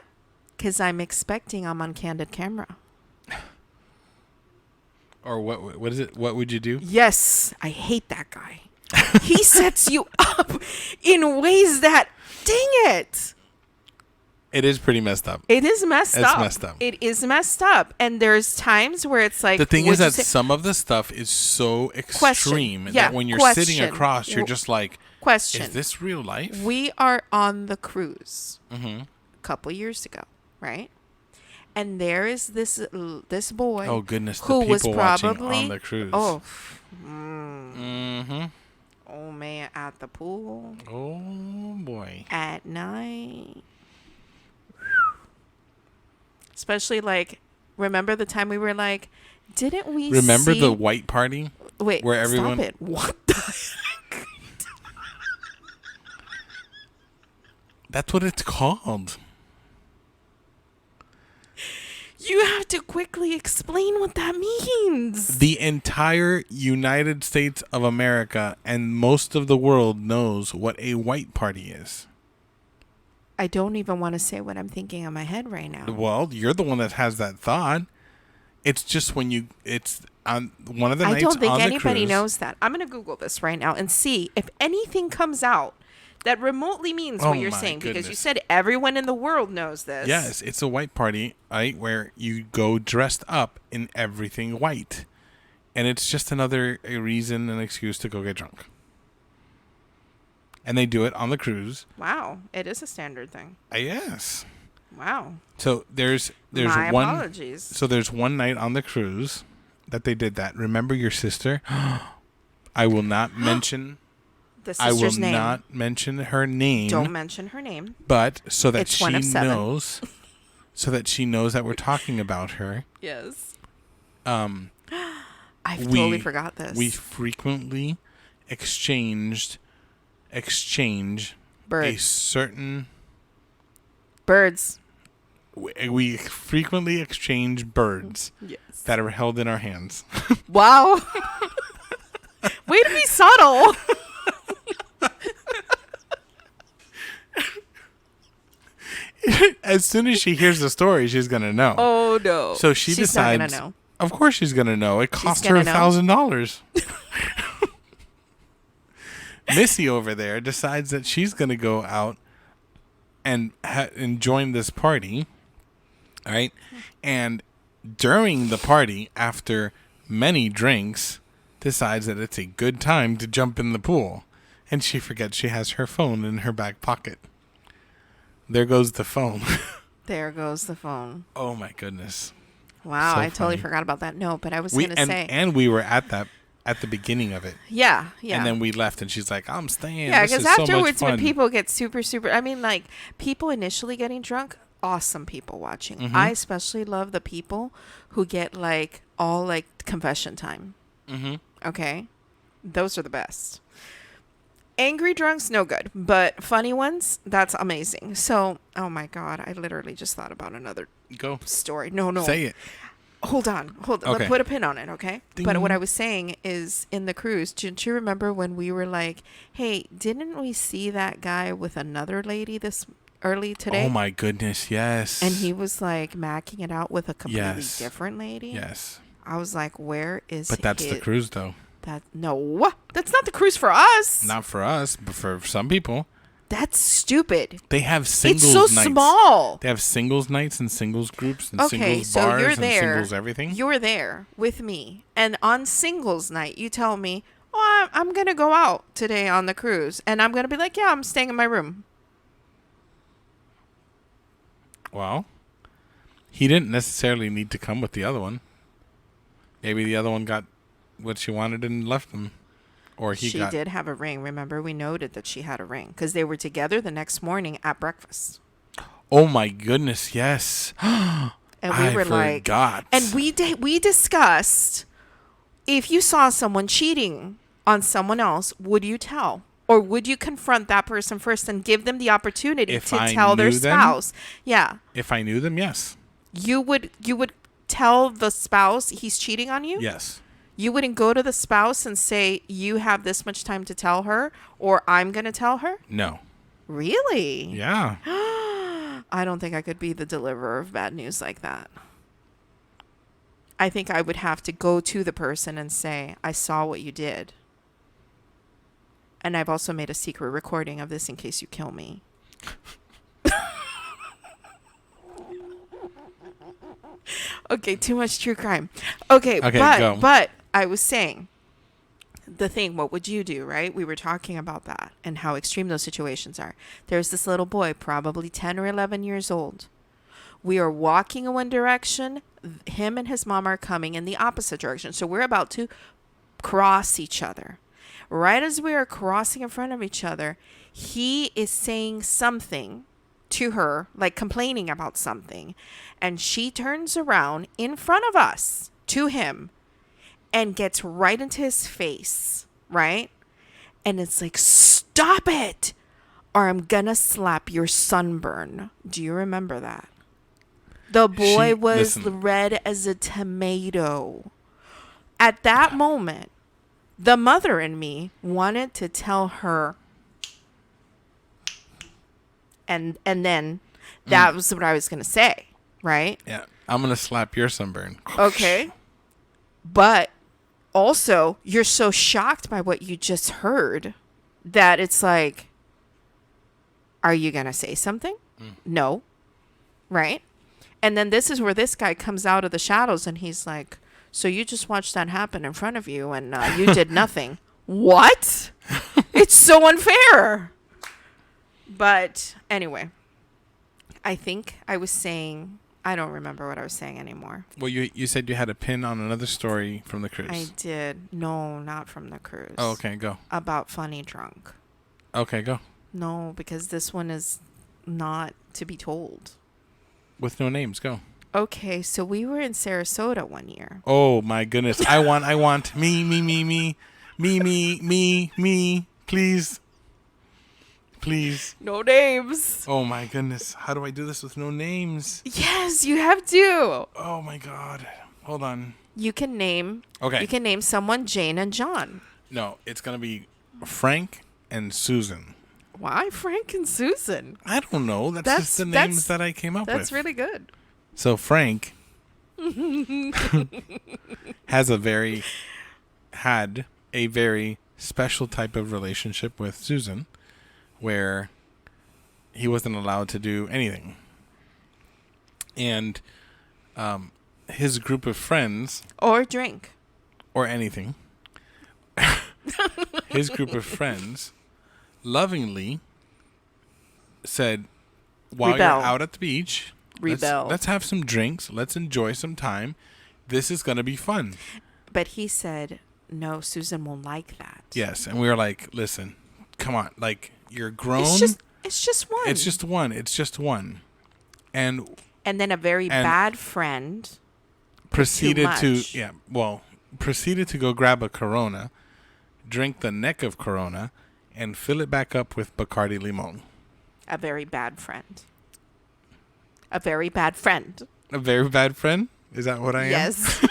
Because I'm expecting I'm on candid camera. Or what is it? What would you do? Yes, I hate that guy. He sets you up in ways that, dang it. It is pretty messed up. It is messed It's up. messed up. It is messed up. And there's times where it's like, The thing would is you that say- some of the stuff is so Question. extreme Yeah, that when you're question. sitting across, you're just like, Question. is this real life? We are on the cruise Mm-hmm. a couple years ago, right? And there is this boy. Oh, goodness. The who people was watching probably on the cruise. oh, Mm-hmm. oh man, at the pool Oh, boy. at night. Especially like, remember the time we were like, didn't we Remember see... the white party? Wait, where everyone- stop it. What the heck? That's what it's called. You have to quickly explain what that means. The entire United States of America and most of the world knows what a white party is. I don't even want to say what I'm thinking in my head right now. Well, you're the one that has that thought. It's just when it's on one of the I nights don't think on the anybody cruise. knows that. I'm going to Google this right now and see if anything comes out that remotely means Oh what you're my saying. Because you goodness. said everyone in the world knows this. Yes, it's a white party, right? Where you go dressed up in everything white. And it's just another reason, an excuse to go get drunk. And they do it on the cruise. Wow. It is a standard thing. Yes. Wow. So there's My one apologies. So there's one night on the cruise that they did that. Remember your sister? I will not mention The I will sister's name. not mention her name. Don't mention her name. But so that It's she one of 7. knows that we're talking about her. Yes. Um I We- totally forgot this. we frequently exchange a Birds. certain Birds. we frequently exchange birds Yes. that are held in our hands. Wow. Way to be subtle. As soon as she hears the story, she's gonna know. Oh no. So she She's not decides. gonna know. Of course she's gonna know. It cost her gonna know? $1,000. Missy over there decides that she's gonna go out and join this party, right? And during the party, after many drinks, decides that it's a good time to jump in the pool, and she forgets she has her phone in her back pocket. There goes the phone. There goes the phone. Oh my goodness. Wow, So I totally funny. forgot about that. No, but I was going to say. And we were at the beginning of it. Yeah, yeah. And then we left, and she's like, I'm staying. Yeah, This because is so much afterwards, when fun." people get super, super, I mean, like, people initially getting drunk, awesome people watching. Mhm. I especially love the people who get, like, all, like, confession time. Mhm. Okay? Those are the best. Angry drunks, no good. But funny ones, that's amazing. So, oh my God, I literally just thought about another Go. story. No. Say it. Hold on. Okay. Let's put a pin on it, okay? Ding. But what I was saying is in the cruise, didn't you remember when we were like, hey, didn't we see that guy with another lady this early today? Oh my goodness, yes. And he was like macking it out with a completely Yes. different lady? Yes. I was like, where is But that's the his- cruise, though. No, that's not the cruise for us. Not for us, but for some people. That's stupid. They have singles It's so nights. small. They have singles nights and singles groups and Okay, singles so bars you're and there. singles everything. You're there with me. And on singles night, you tell me, oh, I'm going to go out today on the cruise. And I'm going to be like, yeah, I'm staying in my room. Well, he didn't necessarily need to come with the other one. Maybe the other one got what she wanted and left him. Or he She got... did have a ring. Remember, we noted that she had a ring because they were together the next morning at breakfast. Oh my goodness, yes. And we were like, forgot. and we discussed if you saw someone cheating on someone else, would you tell? Or would you confront that person first and give them the opportunity If to I tell their knew them? spouse? Yeah. If I knew them, yes. You would tell the spouse he's cheating on you? Yes. You wouldn't go to the spouse and say, you have this much time to tell her, or I'm going to tell her? No. Really? Yeah. I don't think I could be the deliverer of bad news like that. I think I would have to go to the person and say, I saw what you did. And I've also made a secret recording of this in case you kill me. Okay, too much true crime. Okay, go. but I was saying the thing, what would you do, right? We were talking about that and how extreme those situations are. There's this little boy, probably 10 or 11 years old. We are walking in one direction. Him and his mom are coming in the opposite direction. So we're about to cross each other. Right as we are crossing in front of each other, he is saying something to her, like complaining about something. And she turns around in front of us to him and gets right into his face, right? And it's like, stop it, or I'm gonna slap your sunburn. Do you remember that? The boy was red as a tomato. At that moment, the mother in me wanted to tell her, and then that was what I was gonna say, right? Yeah. I'm going to slap your sunburn. Okay. But also, you're so shocked by what you just heard that it's like, are you going to say something? No. Right? And then this is where this guy comes out of the shadows and he's like, so you just watched that happen in front of you and you did nothing. What? It's so unfair. But anyway, I think I was saying, I don't remember what I was saying anymore. Well, you said you had a pin on another story from the cruise. I did. No, not from the cruise. Oh, okay, go. About funny drunk. Okay, go. No, because this one is not to be told. With no names, go. Okay, so we were in Sarasota one year. Oh my goodness. I want me, please. Please. No names. Oh my goodness. How do I do this with no names? Yes, you have to. Oh my God. Hold on. You can name. Okay. You can name someone Jane and John. No, it's going to be Frank and Susan. Why Frank and Susan? I don't know. That's just the names that I came up with. That's really good. So Frank had a very special type of relationship with Susan, where he wasn't allowed to do anything, and his group of friends Or drink. or anything, his group of friends lovingly said, while Rebel. you're out at the beach, Rebel. let's have some drinks. Let's enjoy some time. This is going to be fun. But he said, no, Susan won't like that. Yes. And we were like, listen, come on. Like, you're grown. It's just one. It's just one. It's just one. And then a very bad friend proceeded much. proceeded to go grab a Corona, drink the neck of Corona, and fill it back up with Bacardi Limon. A very bad friend. A very bad friend. A very bad friend? Is that what I am? Yes.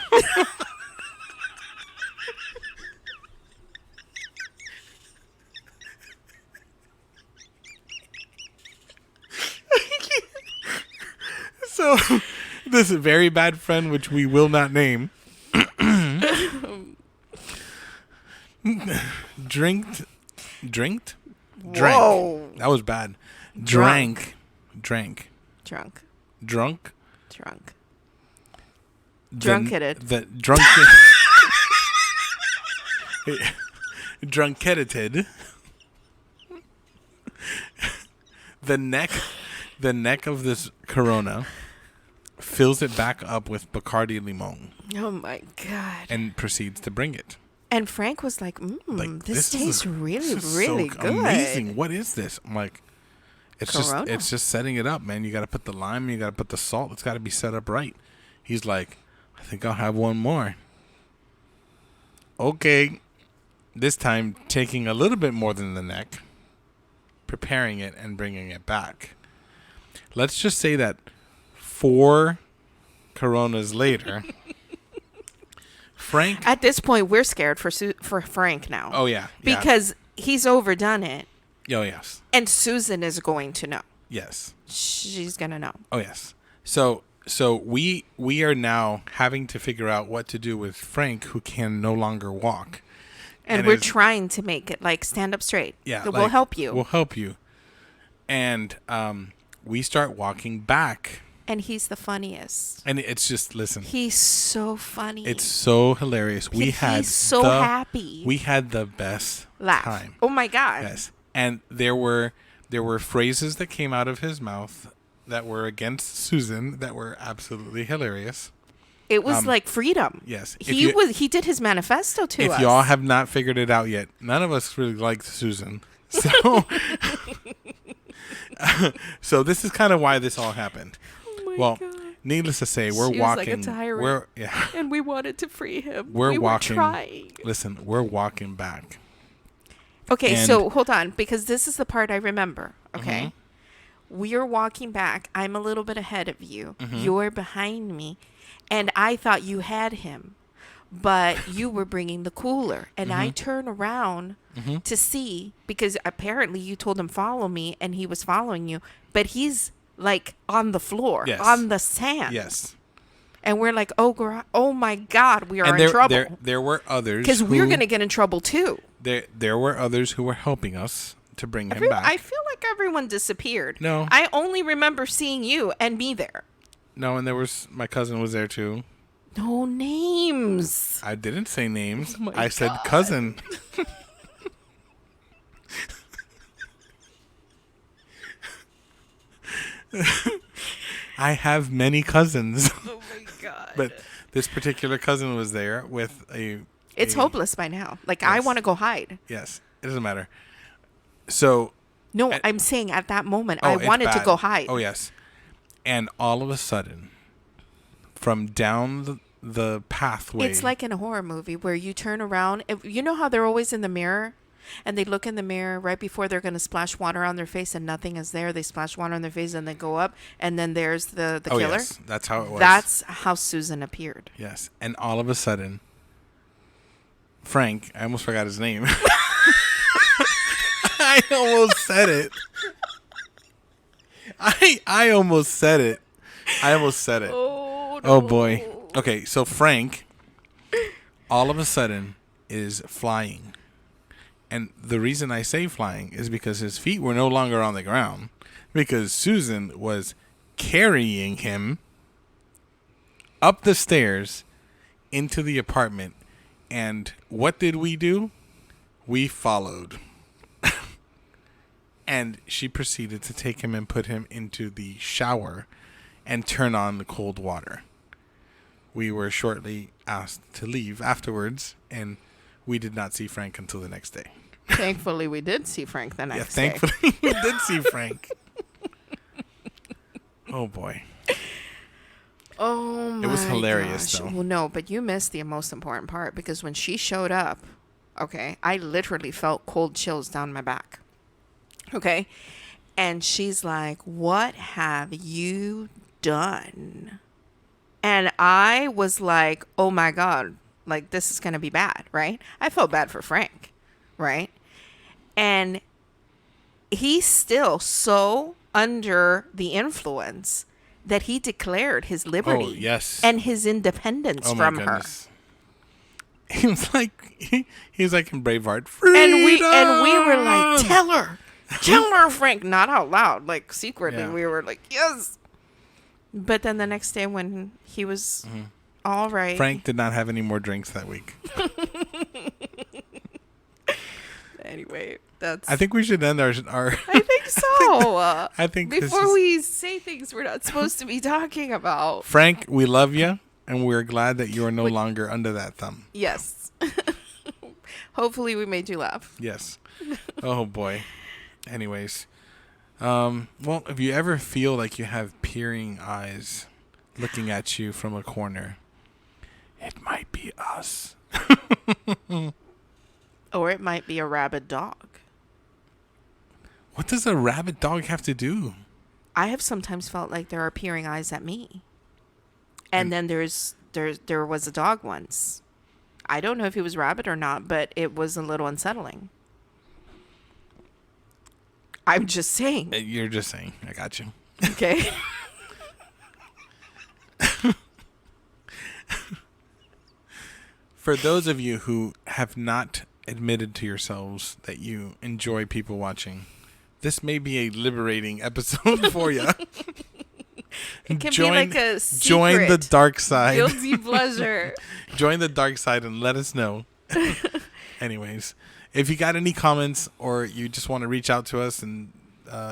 So, this very bad friend, which we will not name, drank. Whoa. That was bad. Drunk. Drank. Drunk. Drunk. Drunketed. Drunkedited. The neck of this Corona fills it back up with Bacardi Limon Oh my God. and proceeds to bring it. And Frank was like, this tastes really, this is really so good. amazing. What is this? I'm like, Corona. it's just setting it up, man. You got to put the lime, you got to put the salt. It's got to be set up right. He's like, I think I'll have one more. Okay. This time taking a little bit more than the neck, preparing it and bringing it back. Let's just say that 4 Coronas later, Frank. At this point, we're scared for Frank now. Oh yeah, because he's overdone it, oh yes, and Susan is going to know. yes, She's gonna know. oh yes. So we are now having to figure out what to do with Frank, who can no longer walk. And we're trying to make it like stand up straight. Yeah, we'll help you. We'll help you. And we start walking back. And he's the funniest. And it's just, listen. He's so funny. It's so hilarious. He's so happy. We had the best Laugh. time. Oh my God. Yes. And there were phrases that came out of his mouth that were against Susan that were absolutely hilarious. It was like freedom. Yes. He did his manifesto to us. If y'all have not figured it out yet, none of us really liked Susan. So so this is kind of why this all happened. Oh my God. Needless to say, we're She was walking. like a tyrant. Yeah. And we wanted to free him. We're Were walking. trying. Listen, we're walking back. Okay, And- so hold on, because this is the part I remember. Okay. Mm-hmm. We are walking back. I'm a little bit ahead of you. Mm-hmm. You're behind me. And I thought you had him, but you were bringing the cooler. And I turn around to see, because apparently you told him follow me, and he was following you, but he's like on the floor, Yes. on the sand. Yes. And we're like, oh my God, we are And in trouble. there were others Because we're who- going to get in trouble too. There were others who were helping us to bring him back. I feel like everyone disappeared. No. I only remember seeing you and me there. No, and there was my cousin was there too. No names. I didn't say names. Oh my I said God. cousin. I have many cousins, Oh my God. but this particular cousin was there with It's hopeless by now. Like, I Yes. want to go hide. Yes, it doesn't matter. So No, And- I'm saying at that moment, oh, I it's wanted to bad. go hide. Oh yes, and all of a sudden, from down the pathway, It's like in a horror movie where you turn around. You know how they're always in the mirror? And they look in the mirror right before they're going to splash water on their face and nothing is there. They splash water on their face and they go up. And then there's the oh killer. yes, that's how it was. That's how Susan appeared. Yes, and all of a sudden, Frank, I almost forgot his name. I almost said it. I almost said it. I almost said it. Oh, Oh, boy. Okay, so Frank, all of a sudden, is flying. And the reason I say flying is because his feet were no longer on the ground. Because Susan was carrying him up the stairs into the apartment. And what did we do? We followed. And she proceeded to take him and put him into the shower and turn on the cold water. We were shortly asked to leave afterwards, and we did not see Frank until the next day. Thankfully, we did see Frank the next day. Thankfully, we did see Frank. Oh, boy. Oh, my It was hilarious, gosh. though. Well, no, but you missed the most important part, because when she showed up, okay, I literally felt cold chills down my back. Okay? And she's like, "What have you done?" And I was like, "Oh my God, like this is going to be bad," right? I felt bad for Frank, right? And he's still so under the influence that he declared his liberty Oh, yes. and his independence Oh, from my her. goodness. He was like in Braveheart. And we Freedom! were like, tell her, Frank, not out loud, like secretly. Yeah. We were like, yes. But then the next day when he was all right. Frank did not have any more drinks that week. Anyway, that's. I think we should end our I think so. I think this before is- we say things we're not supposed to be talking about. Frank, we love you, and we're glad that you are no longer under that thumb. Yes. Hopefully we made you laugh. Yes. Oh boy. Anyways, well, if you ever feel like you have peering eyes looking at you from a corner, it might be us. Or it might be a rabid dog. What does a rabid dog have to do? I have sometimes felt like there are peering eyes at me. And then there was a dog once. I don't know if he was rabid or not, but it was a little unsettling. I'm just saying. You're just saying. I got you. Okay. For those of you who have not admitted to yourselves that you enjoy people watching, this may be a liberating episode for you. It can be like a secret. Join the dark side. Guilty pleasure. Join the dark side and let us know. Anyways, if you got any comments or you just want to reach out to us and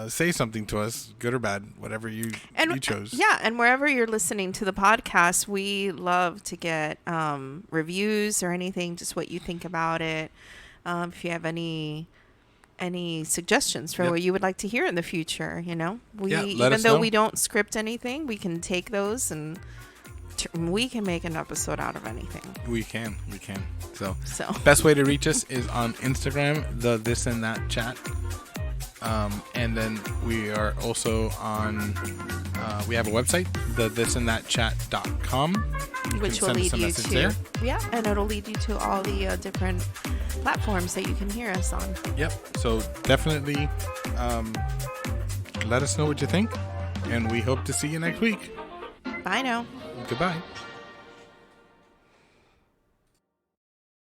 say something to us, good or bad, whatever you chose. Yeah, and wherever you're listening to the podcast, we love to get reviews or anything, just what you think about it. If you have any suggestions for what you would like to hear in the future, let us even though know. we don't script anything, we can take those and we can make an episode out of anything. We can. So best way to reach us is on Instagram, the This and That Chat. And then we are also on, we have a website, the thisandthatchat.com. Which will lead you to, and it'll lead you to all the different platforms that you can hear us on. Yep. So definitely let us know what you think, and we hope to see you next week. Bye now. Goodbye.